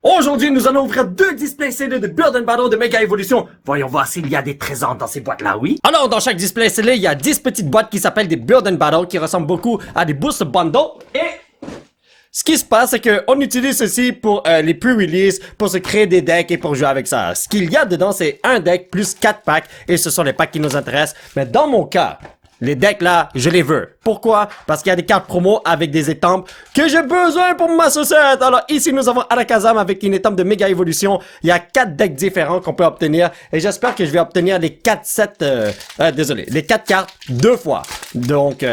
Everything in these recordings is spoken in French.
Aujourd'hui, nous allons ouvrir deux displays CD de Build and Battle de Mega Evolution. Voyons voir s'il y a des trésors dans ces boîtes-là, oui? Alors, dans chaque display CD, il y a 10 petites boîtes qui s'appellent des Build and Battle, qui ressemblent beaucoup à des Boost Bundle. Et ce qui se passe, c'est qu'on utilise ceci pour les pre-release, pour se créer des decks et pour jouer avec ça. Ce qu'il y a dedans, c'est un deck plus 4 packs, et ce sont les packs qui nous intéressent. Mais dans mon cas, les decks là, je les veux. Pourquoi? Parce qu'il y a des cartes promo avec des étampes que j'ai besoin pour ma société. Alors ici, nous avons Alakazam avec une étampe de Mega Evolution. Il y a 4 decks différents qu'on peut obtenir. Et j'espère que je vais obtenir les 4 sets... les 4 cartes 2 fois. Donc,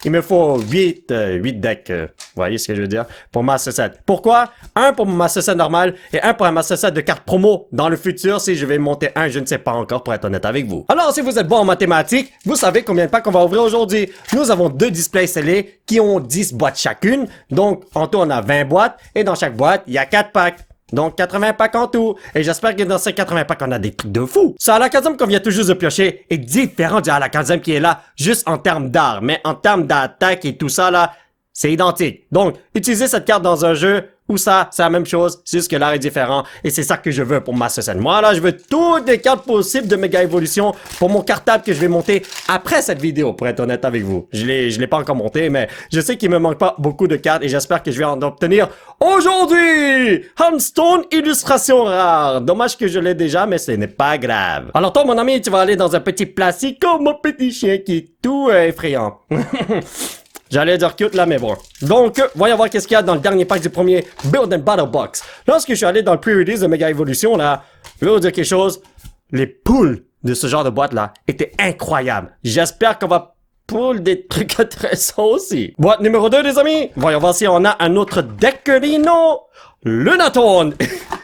il me faut 8 decks. Vous voyez ce que je veux dire? Pour ma société. Pourquoi? Un pour ma société normale et un pour ma société de cartes promo dans le futur. Si je vais monter un, je ne sais pas encore pour être honnête avec vous. Alors, si vous êtes bon en mathématiques, vous savez combien de packs on va ouvrir aujourd'hui. Nous avons deux displays scellés qui ont 10 boîtes chacune. Donc, en tout, on a 20 boîtes. Et dans chaque boîte, il y a 4 packs. Donc, 80 packs en tout. Et j'espère que dans ces 80 packs, on a des trucs de fou. Ce Alakazam qu'on vient tout juste de piocher est différent du Alakazam qui est là, juste en termes d'art. Mais en termes d'attaque et tout ça, là, c'est identique. Donc, utilisez cette carte dans un jeu où ça, c'est la même chose, c'est juste que l'art est différent. Et c'est ça que je veux pour ma scène. Moi, là, je veux toutes les cartes possibles de Mega Evolution pour mon cartable que je vais monter après cette vidéo, pour être honnête avec vous. Je l'ai pas encore monté, mais je sais qu'il me manque pas beaucoup de cartes et j'espère que je vais en obtenir aujourd'hui! Handstone illustration rare. Dommage que je l'ai déjà, mais ce n'est pas grave. Alors toi, mon ami, tu vas aller dans un petit plastique comme mon petit chien qui est tout effrayant. J'allais dire cute là, mais bon. Donc, voyons voir qu'est-ce qu'il y a dans le dernier pack du premier Build and Battle Box. Lorsque je suis allé dans le pre-release de Mega Evolution, là, je vais vous dire quelque chose. Les poules de ce genre de boîte là étaient incroyables. J'espère qu'on va pull des trucs intéressants aussi. Boîte numéro 2, les amis. Voyons voir si on a un autre Deckerino Lunatone.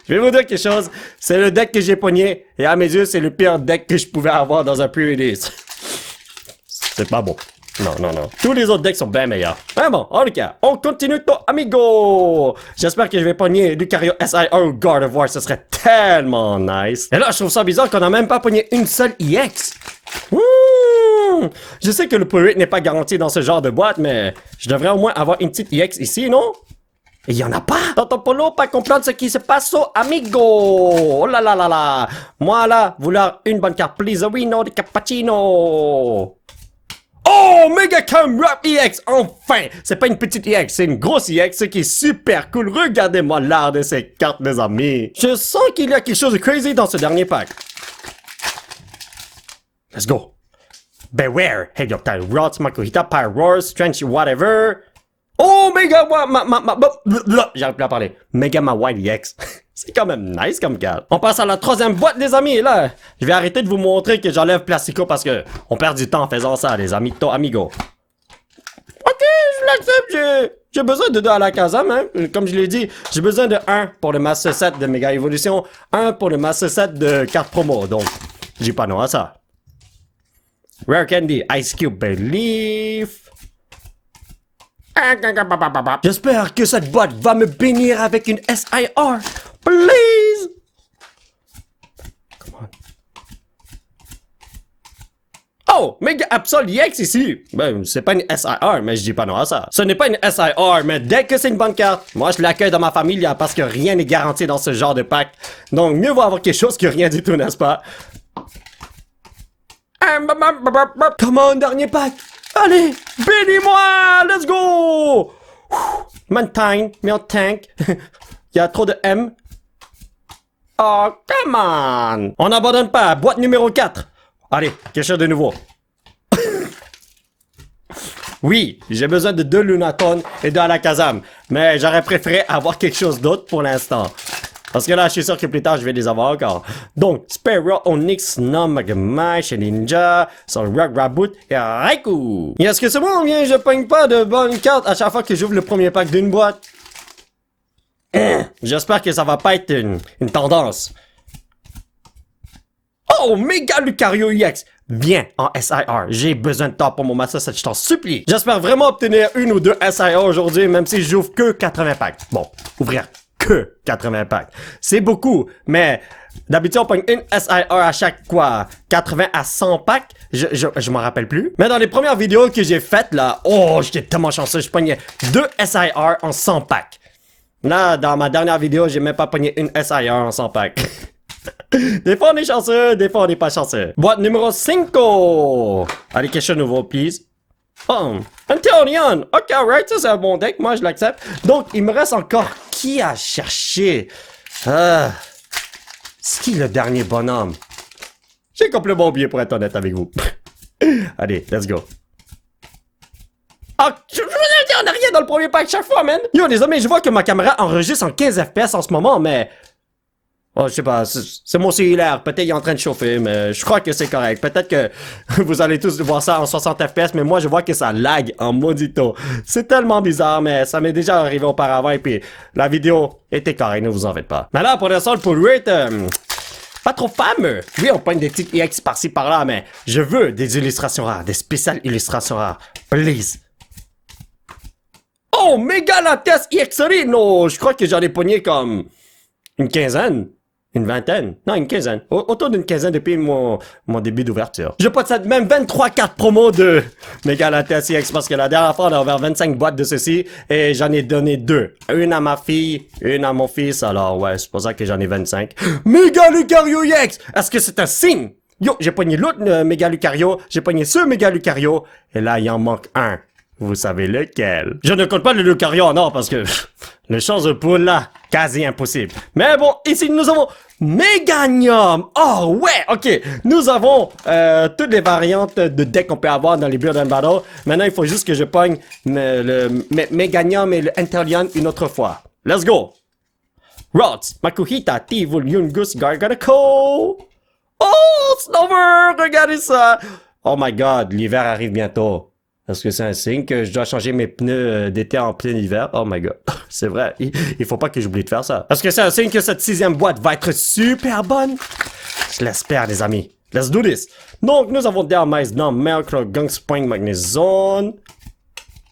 Je vais vous dire quelque chose. C'est le deck que j'ai pogné. Et à mes yeux, c'est le pire deck que je pouvais avoir dans un pre-release. C'est pas bon. Non. Tous les autres decks sont bien meilleurs. Mais bon, en tout cas, on continue ton amigo. J'espère que je vais pogner Lucario SIR ou God of War. Ce serait tellement nice. Et là, je trouve ça bizarre qu'on a même pas pogné une seule EX. Je sais que le pull rate n'est pas garanti dans ce genre de boîte, mais je devrais au moins avoir une petite EX ici, non? Et il y en a pas. Tonton Polo, pas comprendre ce qui se passe au amigo. Oh là là là là. Moi là, vouloir une bonne carte, please. Oui, non, de cappuccino. Oh, Mega Cam Rap EX, enfin! C'est pas une petite EX, c'est une grosse EX, ce qui est super cool. Regardez-moi l'art de ces cartes, mes amis. Je sens qu'il y a quelque chose de crazy dans ce dernier pack. Let's go. Beware, Helioptile, Rots, Makuhita, Pyroar, Strange, whatever. Oh, Mega j'arrive plus à parler. Mega Mawile EX. C'est quand même nice comme carte. On passe à la troisième boîte, les amis. Et là, je vais arrêter de vous montrer que j'enlève Plastico parce que on perd du temps en faisant ça, les amis. Amigo. Ok, je l'accepte. J'ai besoin de 2 Alakazam, hein. Comme je l'ai dit, j'ai besoin de 1 pour le Master Set de Mega Evolution, 1 pour le Master Set de carte promo. Donc, j'ai pas non à ça. Rare Candy, Ice Cube, Belief. J'espère que cette boîte va me bénir avec une SIR. Please! Come on. Oh! Mega Absol EX ici! Ben, c'est pas une SIR, mais je dis pas non à ça. Ce n'est pas une SIR, mais dès que c'est une bonne carte, moi je l'accueille dans ma famille parce que rien n'est garanti dans ce genre de pack. Donc, mieux vaut avoir quelque chose que rien du tout, n'est-ce pas? Come on, dernier pack! Allez! Bénis-moi! Let's go! Mantine, mais en tank. Il y a trop de M. Oh, come on! On n'abandonne pas. Boîte numéro 4. Allez, quelque chose de nouveau. Oui, j'ai besoin de 2 Lunatone et 2 Alakazam. Mais j'aurais préféré avoir quelque chose d'autre pour l'instant. Parce que là, je suis sûr que plus tard, je vais les avoir encore. Donc, Spearow, Onyx, Magmai, Ninja, Rock Raboot et Raikou. Et est-ce que c'est bon, bien, je pogne pas de bonnes cartes à chaque fois que j'ouvre le premier pack d'une boîte? J'espère que ça va pas être une tendance. Oh, Mega Lucario EX! Viens en SIR. J'ai besoin de temps pour mon Master Set, je t'en supplie. J'espère vraiment obtenir 1 ou 2 SIR aujourd'hui, même si j'ouvre que 80 packs. Bon, ouvrir que 80 packs. C'est beaucoup, mais d'habitude, on pogne une SIR à chaque, 80 à 100 packs. Je m'en rappelle plus. Mais dans les premières vidéos que j'ai faites, là, oh, j'étais tellement chanceux, je pognais 2 SIR en 100 packs. Là, dans ma dernière vidéo, j'ai même pas pogné une SIR en 100 pack. Des fois, on est chanceux, des fois, on n'est pas chanceux. Boîte numéro 5. Allez, quelque chose de nouveau, please. Oh, Antonion. Ok, alright, ça c'est un bon deck, moi je l'accepte. Donc, il me reste encore qui à chercher? C'est qui le dernier bonhomme? J'ai complètement oublié pour être honnête avec vous. Allez, let's go. Ah, on n'a rien dans le premier pack chaque fois, man. Yo, les amis, je vois que ma caméra enregistre en 15 FPS en ce moment, mais... Oh, je sais pas, c'est mon cellulaire. Peut-être qu'il est en train de chauffer, mais je crois que c'est correct. Peut-être que vous allez tous voir ça en 60 FPS, mais moi, je vois que ça lag en maudito. C'est tellement bizarre, mais ça m'est déjà arrivé auparavant, et puis la vidéo était correcte, ne vous en faites pas. Mais là, pour l'instant, le pull rate, pas trop fameux. Oui, on pogne des petites EX par-ci par-là, mais je veux des illustrations rares, des spéciales illustrations rares. Please. Oh, Megalates EXRino! Je crois que j'en ai pogné comme une quinzaine. Une vingtaine? Non, une quinzaine. Autour d'une quinzaine depuis mon début d'ouverture. Je possède même 23 cartes promo de Megalates EX parce que la dernière fois, on a ouvert 25 boîtes de ceci et j'en ai donné 2. Une à ma fille, une à mon fils. Alors ouais, c'est pour ça que j'en ai 25. Méga Lucario EX! Est-ce que c'est un signe? Yo, j'ai pogné l'autre Méga Lucario, j'ai pogné ce Méga Lucario et là, il en manque un. Vous savez lequel? Je ne compte pas le Lucario en or parce que le chance de poule là, quasi impossible. Mais bon, ici nous avons Meganium. Oh ouais, ok. Nous avons toutes les variantes de decks qu'on peut avoir dans les Build and Battle. Maintenant, il faut juste que je pogne le Meganium et le Inteleon une autre fois. Let's go. Rods, Makuhita, Tivul, Yungus, Garganako. Oh, Snover, regardez ça. Oh my god, l'hiver arrive bientôt. Est-ce que c'est un signe que je dois changer mes pneus d'été en plein hiver? Oh my god. C'est vrai. Il faut pas que j'oublie de faire ça. Est-ce que c'est un signe que cette 6e boîte va être super bonne? Je l'espère, les amis. Let's do this. Donc, nous avons Dermice dans Melcro, Gangspring, Magnezone.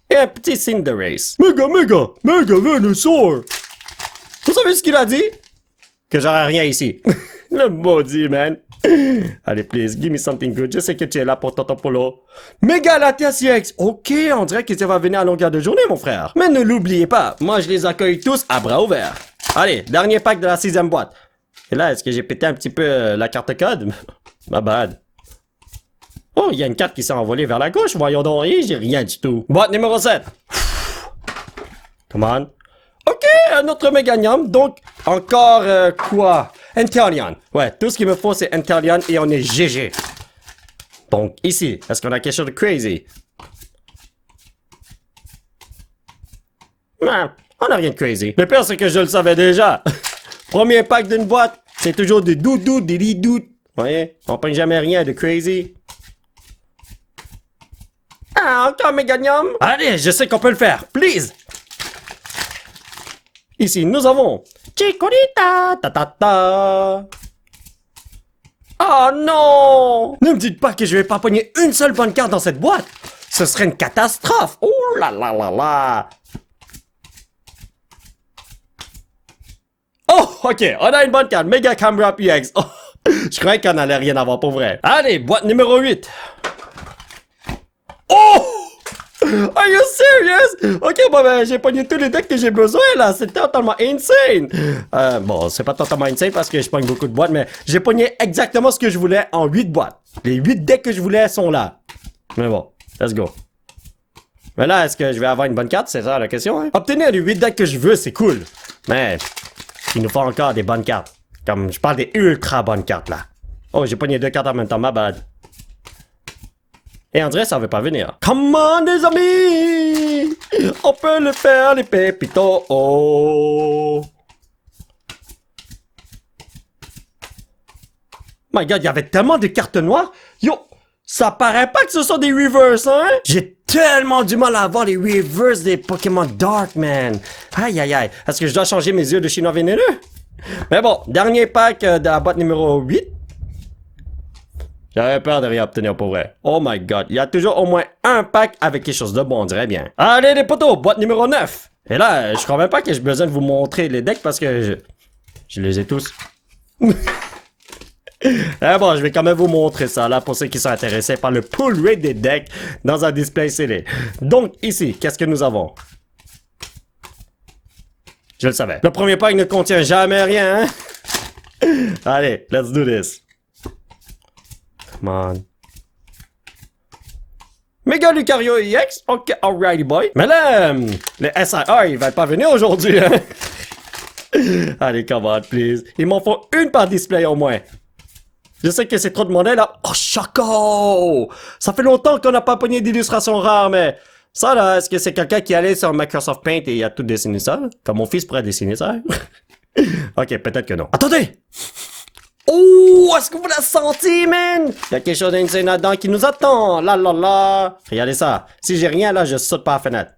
Et un petit signe de race. Mega Venusaur. Vous savez ce qu'il a dit? Que j'aurai rien ici. Le maudit, man. Allez, please, give me something good. Je sais que tu es là pour Tonton Polo. Megalates EX. Ok, on dirait que ça va venir à longueur de journée, mon frère. Mais ne l'oubliez pas, moi je les accueille tous à bras ouverts. Allez, dernier pack de la 6e boîte. Et là, est-ce que j'ai pété un petit peu la carte code? Ma bad. Oh, il y a une carte qui s'est envolée vers la gauche. Voyons donc, j'ai rien du tout. Boîte numéro 7. Come on. Ok, un autre Meganium. Donc, encore quoi? Inteleon. Ouais, tout ce qu'il me faut, c'est Inteleon et on est GG. Donc, ici, est-ce qu'on a quelque chose de crazy? Non, on n'a rien de crazy. Le pire, c'est que je le savais déjà. Premier pack d'une boîte, c'est toujours des doudous, des lidous. Vous voyez, on prend jamais rien de crazy. Ah, encore Meganium. Allez, je sais qu'on peut le faire. Please. Ici, nous avons Chikorita, ta. Oh non! Ne me dites pas que je vais pas pogner une seule bonne carte dans cette boîte. Ce serait une catastrophe. Oh là là là là. Oh, ok, on a une bonne carte. Mega Camera PX. Oh, je croyais qu'on allait rien avoir pour vrai. Allez, boîte numéro 8. Oh! Are you serious? Ok, bon ben, j'ai pogné tous les decks que j'ai besoin là, c'est totalement insane. Bon, c'est pas totalement insane parce que je pogne beaucoup de boîtes, mais j'ai pogné exactement ce que je voulais en 8 boîtes. Les 8 decks que je voulais sont là. Mais bon, let's go. Mais là, est-ce que je vais avoir une bonne carte? C'est ça la question, hein? Obtenir les 8 decks que je veux, c'est cool. Mais, il nous faut encore des bonnes cartes. Comme, je parle des ultra bonnes cartes là. Oh, j'ai pogné 2 cartes en même temps, ma bad. Et on dirait que ça veut pas venir. Come on, les amis! On peut le faire, les pépitos. Oh! My god, il y avait tellement de cartes noires. Yo, ça paraît pas que ce sont des reverse, hein? J'ai tellement du mal à avoir les reverse des Pokémon Dark, man. Aïe, aïe, aïe. Est-ce que je dois changer mes yeux de chinois vénéneux? Mais bon, dernier pack de la boîte numéro 8. J'avais peur de rien obtenir pour vrai. Oh my god, il y a toujours au moins un pack avec quelque chose de bon, on dirait bien. Allez les potos, boîte numéro 9. Et là, je crois même pas que j'ai besoin de vous montrer les decks parce que je les ai tous. Eh bon, je vais quand même vous montrer ça là pour ceux qui sont intéressés par le pull rate des decks dans un display CD. Donc ici, qu'est-ce que nous avons? Je le savais. Le premier pack ne contient jamais rien, hein? Allez, let's do this. Come on. Mega Lucario EX? Ok, alrighty boy. Mais là, le SIR, il va pas venir aujourd'hui, hein? Allez, come on, please. Il m'en faut une par display au moins. Je sais que c'est trop demandé, là. Oh, Choco! Ça fait longtemps qu'on n'a pas pogné d'illustrations rares, mais... Ça, là, est-ce que c'est quelqu'un qui allait sur Microsoft Paint et il a tout dessiné ça? Comme mon fils pourrait dessiner ça? Ok, peut-être que non. Attendez! Oh, est-ce que vous l'avez senti, man? Il y a quelque chose d'insane là-dedans qui nous attend. Là, là, là. Regardez ça. Si j'ai rien, là, je saute par la fenêtre.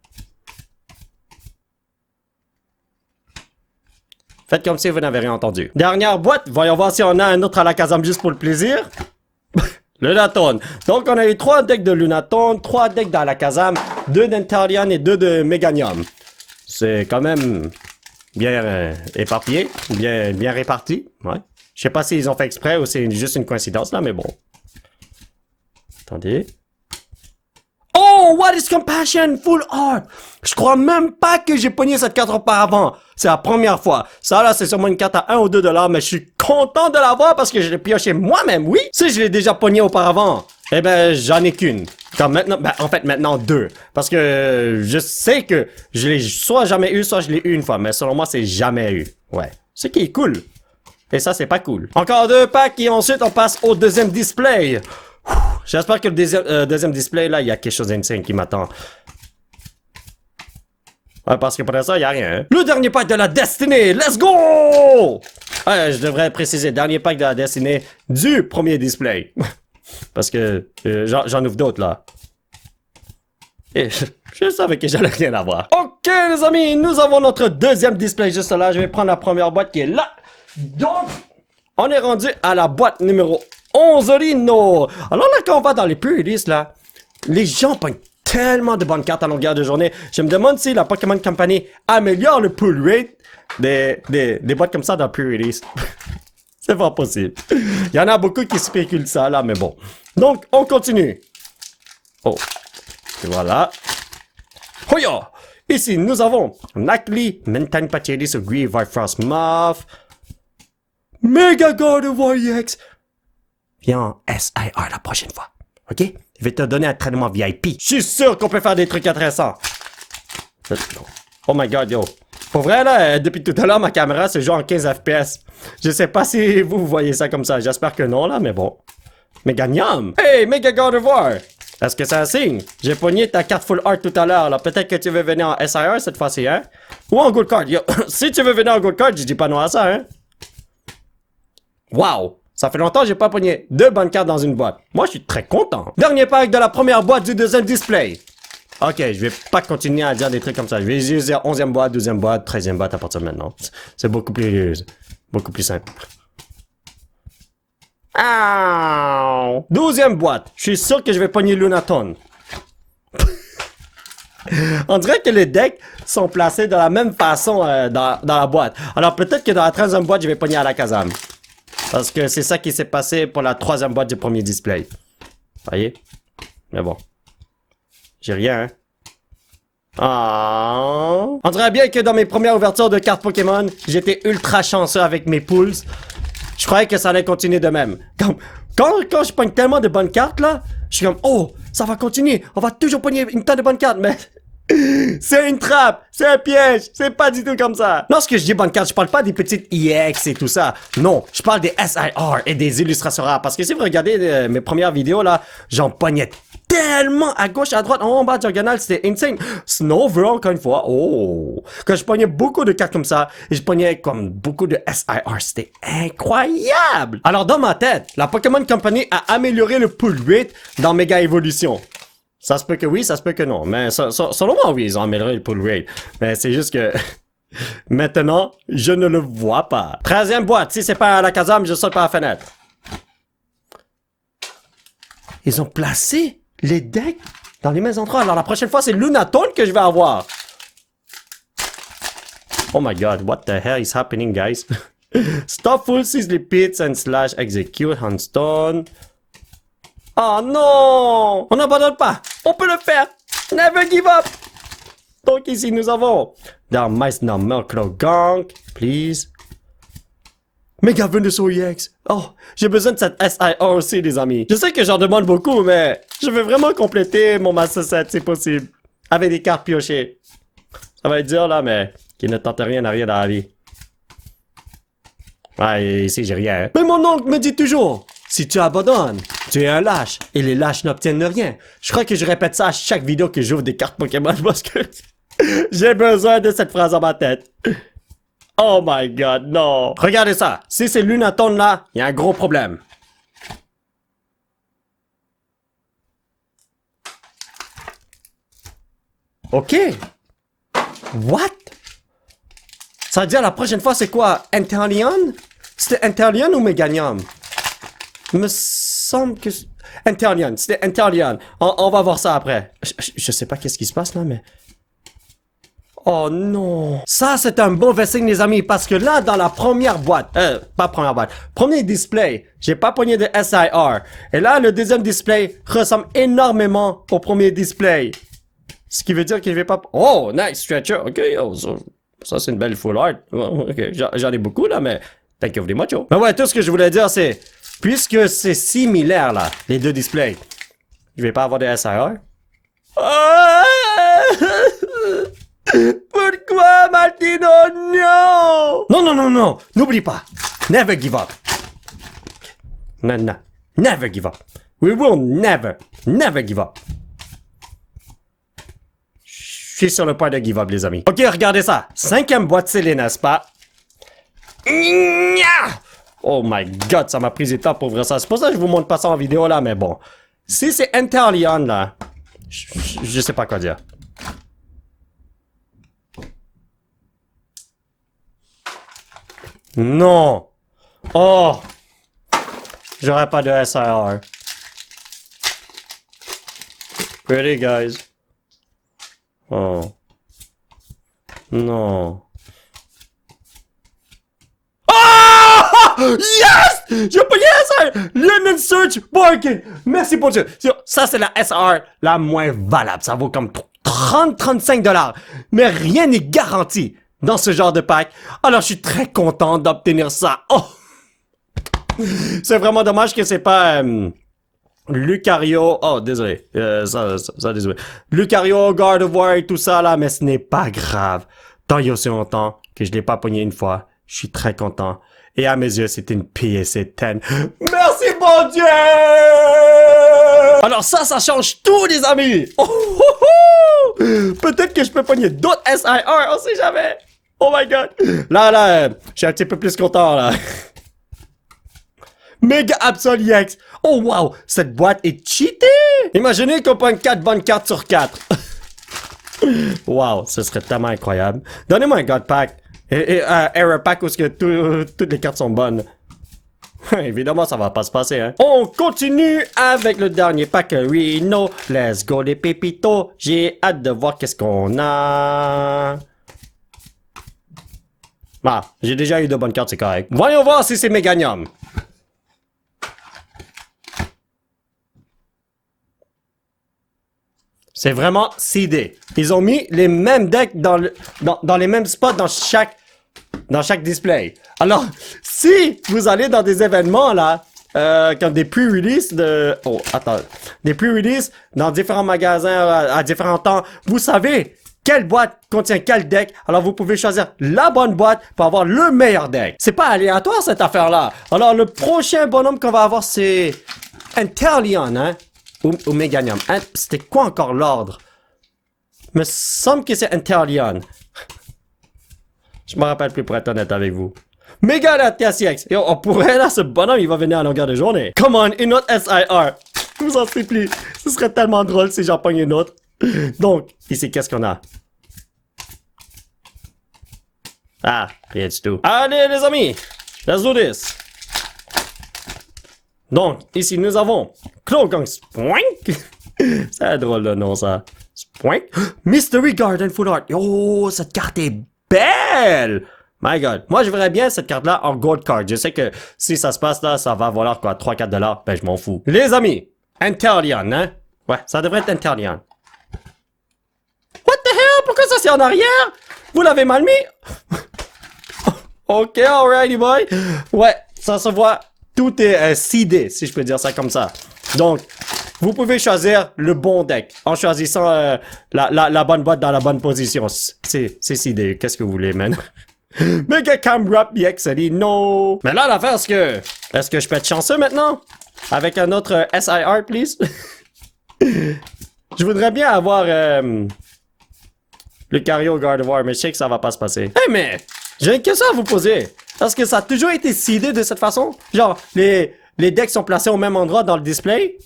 Faites comme si vous n'avez rien entendu. Dernière boîte. Voyons voir si on a un autre à la Kazam juste pour le plaisir. Lunatone. Donc, on a eu 3 decks de Lunatone, 3 decks dans la Kazam, 2 d'Intarian et 2 de Meganium. C'est quand même bien éparpillé, bien réparti. Ouais. Je sais pas s'ils ont fait exprès ou c'est juste une coïncidence là, mais bon. Attendez. Oh, What is Compassion? Full Art! Je crois même pas que j'ai pogné cette carte auparavant. C'est la première fois. Ça là, c'est sûrement une carte à 1 ou 2 $, mais je suis content de l'avoir parce que je l'ai pioché moi-même, oui. Si je l'ai déjà pogné auparavant, eh ben, j'en ai qu'une. Comme maintenant, ben, en fait, maintenant 2. Parce que je sais que je l'ai soit jamais eu, soit je l'ai eu une fois. Mais selon moi, c'est jamais eu. Ouais. Ce qui est cool. Et ça, c'est pas cool. Encore 2 packs et ensuite, on passe au deuxième display. J'espère que le deuxième display, là, il y a quelque chose d'insane qui m'attend. Ouais, parce que pour ça, il n'y a rien. Hein? Le dernier pack de la destinée. Let's go! Ouais, je devrais préciser, dernier pack de la destinée du premier display. Parce que j'en ouvre d'autres, là. Et je savais que j'allais rien avoir. Ok, les amis, nous avons notre deuxième display juste là. Je vais prendre la première boîte qui est là. Donc, on est rendu à la boîte numéro 11, Rino. Alors là, quand on va dans les pre-release, là, les gens pognent tellement de bonnes cartes à longueur de journée. Je me demande si la Pokémon Company améliore le pull rate des boîtes comme ça dans le pre-release. C'est pas possible. Il y en a beaucoup qui spéculent ça, là, mais bon. Donc, on continue. Oh. Et voilà. Hoya! Ici, nous avons Nacli, Mentine Pacheli sur Grieve, Frost Moth, Mega Gardevoir EX. Viens en SIR la prochaine fois. OK? Je vais te donner un traitement VIP. Je suis sûr qu'on peut faire des trucs intéressants. Oh my god, yo. Pour vrai, là, depuis tout à l'heure, ma caméra se joue en 15 FPS. Je sais pas si vous voyez ça comme ça. J'espère que non, là, mais bon. Meganium! Hey, Mega Gardevoir! Est-ce que c'est un signe? J'ai pogné ta carte full art tout à l'heure, là. Peut-être que tu veux venir en SIR cette fois-ci, hein? Ou en gold card. Yo, si tu veux venir en gold card, je dis pas non à ça, hein? Wow! Ça fait longtemps que j'ai pas pogné 2 bonnes cartes dans une boîte. Moi, je suis très content. Dernier pack de la première boîte du deuxième display. Ok, je vais pas continuer à dire des trucs comme ça. Je vais utiliser 11e boîte, 12e boîte, 13e boîte à partir de maintenant. C'est beaucoup plus simple. Ah! 12e boîte. Je suis sûr que je vais pogner Lunatone. On dirait que les decks sont placés de la même façon dans la boîte. Alors peut-être que dans la 13e boîte, je vais pogner à la Kazam. Parce que c'est ça qui s'est passé pour la 3e boîte du premier display. Voyez? Mais bon. J'ai rien, hein? Ah. On dirait bien que dans mes premières ouvertures de cartes Pokémon, j'étais ultra chanceux avec mes pulls. Je croyais que ça allait continuer de même. Quand je pogne tellement de bonnes cartes, là, je suis comme, oh, ça va continuer. On va toujours pogner une tonne de bonnes cartes, mais... C'est une trappe, c'est un piège, c'est pas du tout comme ça. Lorsque je dis bonne carte, je parle pas des petites EX et tout ça. Non, je parle des SIR et des illustrations rares. Parce que si vous regardez mes premières vidéos là, j'en pognais tellement à gauche, à droite, en bas diagonale, c'était insane. Snover encore une fois, oh. Quand je pognais beaucoup de cartes comme ça, et je pognais comme beaucoup de SIR, c'était incroyable. Alors dans ma tête, la Pokémon Company a amélioré le pull rate dans Mega Evolution. Ça se peut que oui, ça se peut que non. Mais selon moi, oui, ils ont amélioré le pull rate. Mais c'est juste que... maintenant, je ne le vois pas. 13e boîte. Si c'est pas à la Kazam, je saute par la fenêtre. Ils ont placé les decks dans les mêmes endroits. Alors la prochaine fois, c'est Lunatone que je vais avoir. Oh my god, what the hell is happening, guys? Stop full Sizzly Pits and slash execute on stone. Oh non! On n'abandonne pas! On peut le faire! Never give up! Donc ici, nous avons Der Meister Merklo Gang, please. Mega Venuso EX. Oh, j'ai besoin de cette SIR aussi, les amis. Je sais que j'en demande beaucoup, mais je veux vraiment compléter mon Master Set, si possible. Avec des cartes piochées. Ça va être dur, là, mais qui ne tente rien à rien dans la vie. Ouais, ici, j'ai rien. Hein. Mais mon oncle me dit toujours, si tu abandonnes, tu es un lâche. Et les lâches n'obtiennent rien. Je crois que je répète ça à chaque vidéo que j'ouvre des cartes Pokémon parce que j'ai besoin de cette phrase dans ma tête. Oh my god, non. Regardez ça. Si c'est Lunatone là, il y a un gros problème. Ok. What? Ça veut dire la prochaine fois c'est quoi? Inteleon? C'était Inteleon ou Meganium? Il me semble que... Inteleon, c'était Inteleon. On va voir ça après. Je sais pas qu'est-ce qui se passe là, mais... Oh non. Ça, c'est un mauvais signe, les amis, parce que là, dans la première boîte, pas première boîte, premier display, j'ai pas pogné de SIR. Et là, le deuxième display ressemble énormément au premier display. Ce qui veut dire que je vais pas... Oh, nice stretcher, ok. Oh, ça c'est une belle full art. Oh, ok, j'en ai beaucoup, là, mais... Thank you very much, oh. Mais ouais, tout ce que je voulais dire, c'est... Puisque c'est similaire, là, les deux displays, je vais pas avoir de SIR. Pourquoi, Martino? Non! Non, non, non, non! N'oublie pas! Never give up! Non, non. Never give up! We will never, never give up! Je suis sur le point de give up, les amis. Ok, regardez ça! 5e boîte scellée, n'est-ce pas? Oh my god, ça m'a pris du temps pour ouvrir ça. C'est pour ça que je vous montre pas ça en vidéo, là, mais bon. Si c'est Inteleon, là, je sais pas quoi dire. Non! Oh! J'aurais pas de SIR. Really, guys? Oh. Non. Oh! Yes! J'ai pogné SIR! Lemon Search Bargain! Merci pour Dieu! Ça, c'est la SIR la moins valable. Ça vaut comme 30-35$. Mais rien n'est garanti dans ce genre de pack. Alors, je suis très content d'obtenir ça. Oh! C'est vraiment dommage que c'est pas Lucario. Oh, désolé. Ça, désolé. Lucario, God of War et tout ça, là, mais ce n'est pas grave. Tant il y a aussi longtemps que je l'ai pas pogné une fois, je suis très content. Et à mes yeux, c'est une PSA 10. Merci, bon Dieu! Alors ça change tout, les amis! Oh, oh, oh! Peut-être que je peux pogner d'autres SIR, on sait jamais! Oh my god! Là, je suis un petit peu plus content, là. Mega Absol EX! Oh wow! Cette boîte est cheatée! Imaginez qu'on pogne 4 bonnes cartes sur 4. Wow, ce serait tellement incroyable. Donnez-moi un God Pack. Et Error Pack où toutes les cartes sont bonnes. Évidemment, ça va pas se passer, hein. On continue avec le dernier pack Reno. Let's go les pépitos. J'ai hâte de voir qu'est-ce qu'on a. Ah, j'ai déjà eu de bonnes cartes, c'est correct. Voyons voir si c'est Meganium. C'est vraiment CD. Ils ont mis les mêmes decks dans les mêmes spots dans chaque display. Alors, si vous allez dans des événements, là, comme des pre-release des pre-release dans différents magasins à différents temps, vous savez quelle boîte contient quel deck. Alors, vous pouvez choisir la bonne boîte pour avoir le meilleur deck. C'est pas aléatoire, cette affaire-là. Alors, le prochain bonhomme qu'on va avoir, c'est Inteleon, hein? Ou Meganium. Hein? C'était quoi encore l'ordre? Il me semble que c'est Inteleon. Je me rappelle plus pour être honnête avec vous. Mega TCX. Yo, on pourrait là, ce bonhomme, il va venir à longueur de journée. Come on, une autre SIR. Je vous en supplie. Ce serait tellement drôle si j'en pogne une autre. Donc, ici, qu'est-ce qu'on a? Ah, rien du tout. Allez, les amis. Let's do this. Donc, ici, nous avons Clogang Spoink. C'est drôle le nom, ça. Spoink. Mystery Garden Full Art. Oh, cette carte est belle. My God. Moi, je verrais bien cette carte-là en Gold Card. Je sais que si ça se passe là, ça va valoir quoi, 3-4$. Ben, je m'en fous. Les amis, Inteleon, hein? Ouais, ça devrait être Inteleon. What the hell? Pourquoi ça, c'est en arrière? Vous l'avez mal mis? Ok, alrighty boy. Ouais, ça se voit. Tout est seedé, si je peux dire ça comme ça. Donc, vous pouvez choisir le bon deck en choisissant la bonne boîte dans la bonne position. C'est seedé. Qu'est-ce que vous voulez, man? Mega Camrap BX a dit no. Mais là, l'affaire, est-ce que je peux être chanceux maintenant? Avec un autre SIR, please? Je voudrais bien avoir le Cario Gardevoir, mais je sais que ça va pas se passer. Hey, mais j'ai une question à vous poser. Est-ce que ça a toujours été seedé de cette façon? Genre, les decks sont placés au même endroit dans le display?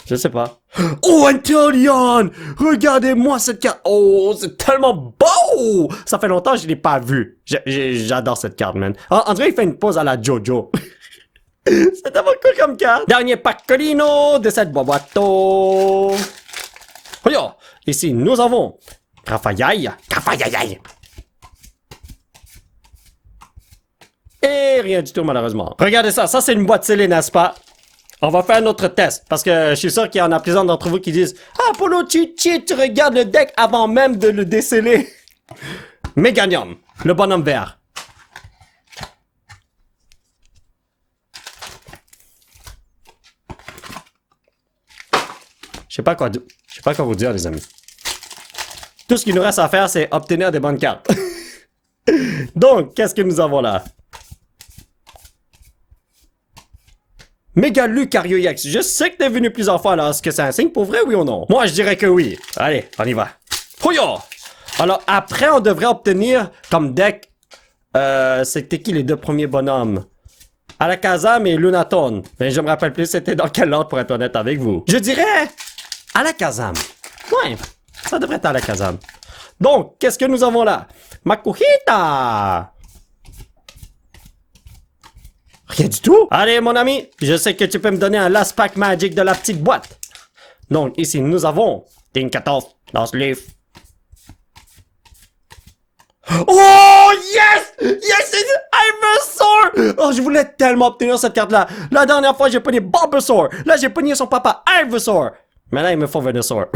Je sais pas. Oh, Antonion! Regardez-moi cette carte! Oh, c'est tellement beau! Ça fait longtemps que je l'ai pas vu. J'adore cette carte, man. En vrai, il fait une pause à la Jojo. C'est tellement cool comme carte. Dernier pack Colino de cette boîte. Oh, yo! Ici, nous avons Crafayaille. Et rien du tout, malheureusement. Regardez ça. Ça, c'est une boîte scellée, n'est-ce pas? On va faire notre test, parce que je suis sûr qu'il y en a plusieurs d'entre vous qui disent « Ah, Polo, tu regardes le deck avant même de le déceler. » Meganium, le bonhomme vert. Je sais pas quoi vous dire, les amis. Tout ce qu'il nous reste à faire, c'est obtenir des bonnes cartes. Donc, qu'est-ce que nous avons là? Méga Lucario X. Je sais que t'es venu plusieurs fois là. Est-ce que c'est un signe pour vrai, oui ou non? Moi, je dirais que oui. Allez, on y va. Hoyo! Alors, après, on devrait obtenir comme deck... c'était qui les deux premiers bonhommes? Alakazam et Lunatone. Mais je me rappelle plus c'était dans quel ordre pour être honnête avec vous. Je dirais... Alakazam. Ouais, ça devrait être Alakazam. Donc, qu'est-ce que nous avons là? Makuhita! Rien du tout. Allez, mon ami, je sais que tu peux me donner un last pack magic de la petite boîte. Donc, ici, nous avons Tinkatoff dans ce livre. Oh, yes! Yes, c'est Ivysaur! Oh, je voulais tellement obtenir cette carte-là. La dernière fois, j'ai pogné Bulbasaur. Là, j'ai pogné son papa Ivysaur. Mais là, il me faut Venusaur.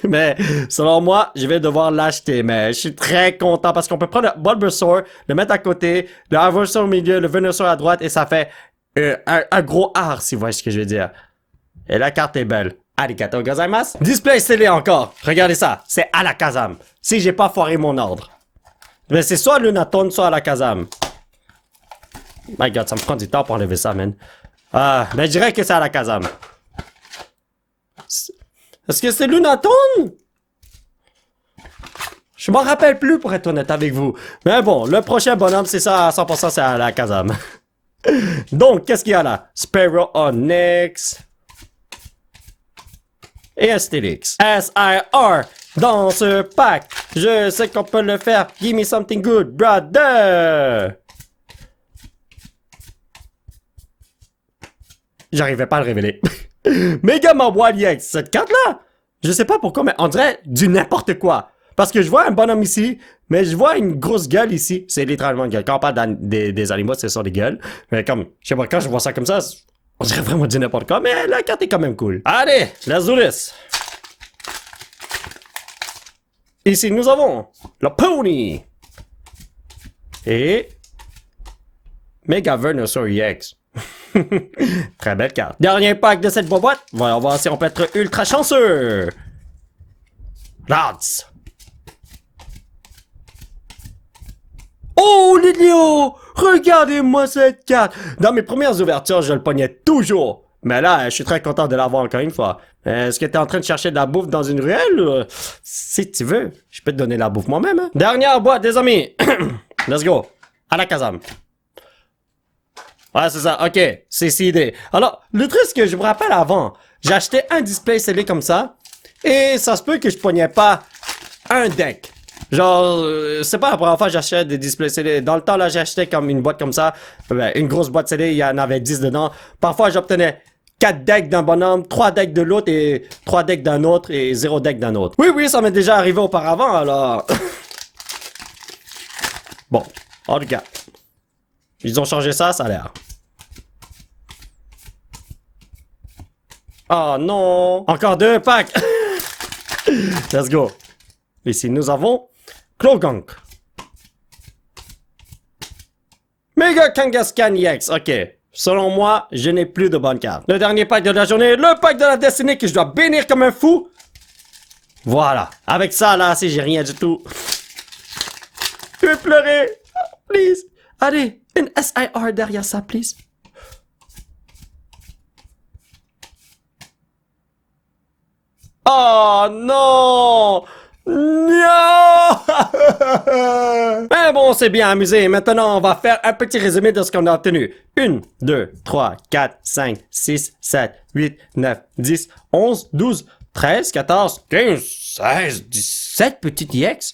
Mais, selon moi, je vais devoir l'acheter. Mais je suis très content parce qu'on peut prendre le Bulbasaur, le mettre à côté, le Ivysaur au milieu, le Venusaur à droite, et ça fait un gros art, si vous voyez ce que je veux dire. Et la carte est belle. Arigato gozaimasu. Display scellé encore. Regardez ça. C'est Alakazam. Si j'ai pas foiré mon ordre. Mais c'est soit Lunatone, soit Alakazam. My God, ça me prend du temps pour enlever ça, man. Mais je dirais que c'est Alakazam. Est-ce que c'est Lunatone? Je m'en rappelle plus pour être honnête avec vous. Mais bon, le prochain bonhomme, c'est ça à 100%, c'est Alakazam. Donc, qu'est-ce qu'il y a là? Spearow Onix. Et Asterix. S-I-R. Dans ce pack, je sais qu'on peut le faire. Give me something good, brother. J'arrivais pas à le révéler. Mega Mawali X, cette carte-là, je sais pas pourquoi, mais on dirait du n'importe quoi. Parce que je vois un bonhomme ici, mais je vois une grosse gueule ici. C'est littéralement une gueule. Quand on parle des animaux, ce sont des gueules. Mais comme, je sais pas, quand je vois ça comme ça, on dirait vraiment du n'importe quoi, mais la carte est quand même cool. Allez, let's do this. Ici, nous avons le Pony. Et Mega Venusaur EX. Très belle carte. Dernier pack de cette boîte. Voyons voir si on peut être ultra chanceux. Rats. Oh, Litleo! Regardez-moi cette carte. Dans mes premières ouvertures, je le pognais toujours. Mais là, je suis très content de l'avoir encore une fois. Est-ce que t'es en train de chercher de la bouffe dans une ruelle? Si tu veux, je peux te donner la bouffe moi-même. Hein? Dernière boîte, des amis. Let's go. Alakazam. Ouais, c'est ça. OK. C'est CD. Alors, le truc, c'est que je me rappelle avant, j'achetais un display scellé comme ça, et ça se peut que je pognais pas un deck. Genre, c'est pas la première fois que j'achetais des displays scellés. Dans le temps, là, j'achetais comme une boîte comme ça. Ben, une grosse boîte scellée, il y en avait 10 dedans. Parfois, j'obtenais 4 decks d'un bonhomme, 3 decks de l'autre, et 3 decks d'un autre, et 0 deck d'un autre. Oui, ça m'est déjà arrivé auparavant, alors... Bon, en tout cas. Ils ont changé ça, ça a l'air. Oh non! Encore 2 packs! Let's go. Ici, nous avons Clogank. Mega Kangaskhan EX. OK. Selon moi, je n'ai plus de bonnes cartes. Le dernier pack de la journée, le pack de la destinée que je dois bénir comme un fou. Voilà. Avec ça, là, si j'ai rien du tout. Je vais pleurer. Please. Allez, une SIR derrière ça, please. Oh non! Non! Mais bon, on s'est bien amusé. Maintenant, on va faire un petit résumé de ce qu'on a obtenu. 1, 2, 3, 4, 5, 6, 7, 8, 9, 10, 11, 12, 13, 14, 15, 16, 17 petites EX.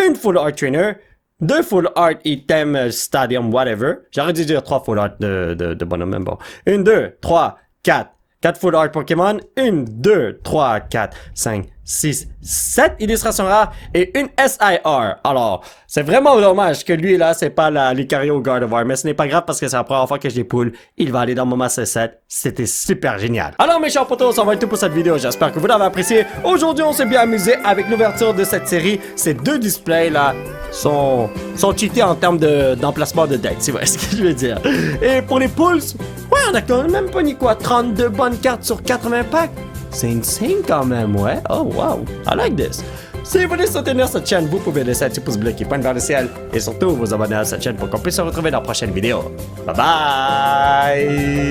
Une full art trainer. 2 full art item stadium whatever. J'aurais dû dire 3 full art de bonhomme, même bon. 1, 2, 3, 4. 4 full art Pokémon, 1, 2, 3, 4, 5, 6, 7 illustrations rares et une SIR. Alors, c'est vraiment dommage que lui, là, c'est pas la Lucario Gardevoir, mais ce n'est pas grave parce que c'est la première fois que je les poule. Il va aller dans mon Master 7. C'était super génial. Alors, mes chers potos, ça va être tout pour cette vidéo. J'espère que vous l'avez apprécié. Aujourd'hui, on s'est bien amusé avec l'ouverture de cette série. Ces deux displays, là, sont cheatés en termes d'emplacement de deck, si vous voyez ce que je veux dire. Et pour les poules, ouais, on a quand même pas ni quoi, 32 bonnes cartes sur 80 packs. C'est insane quand même, ouais. Oh, wow. I like this. Si vous voulez soutenir cette chaîne, vous pouvez laisser un petit pouce bleu qui pointe vers le ciel et surtout vous abonner à cette chaîne pour qu'on puisse se retrouver dans la prochaine vidéo. Bye bye!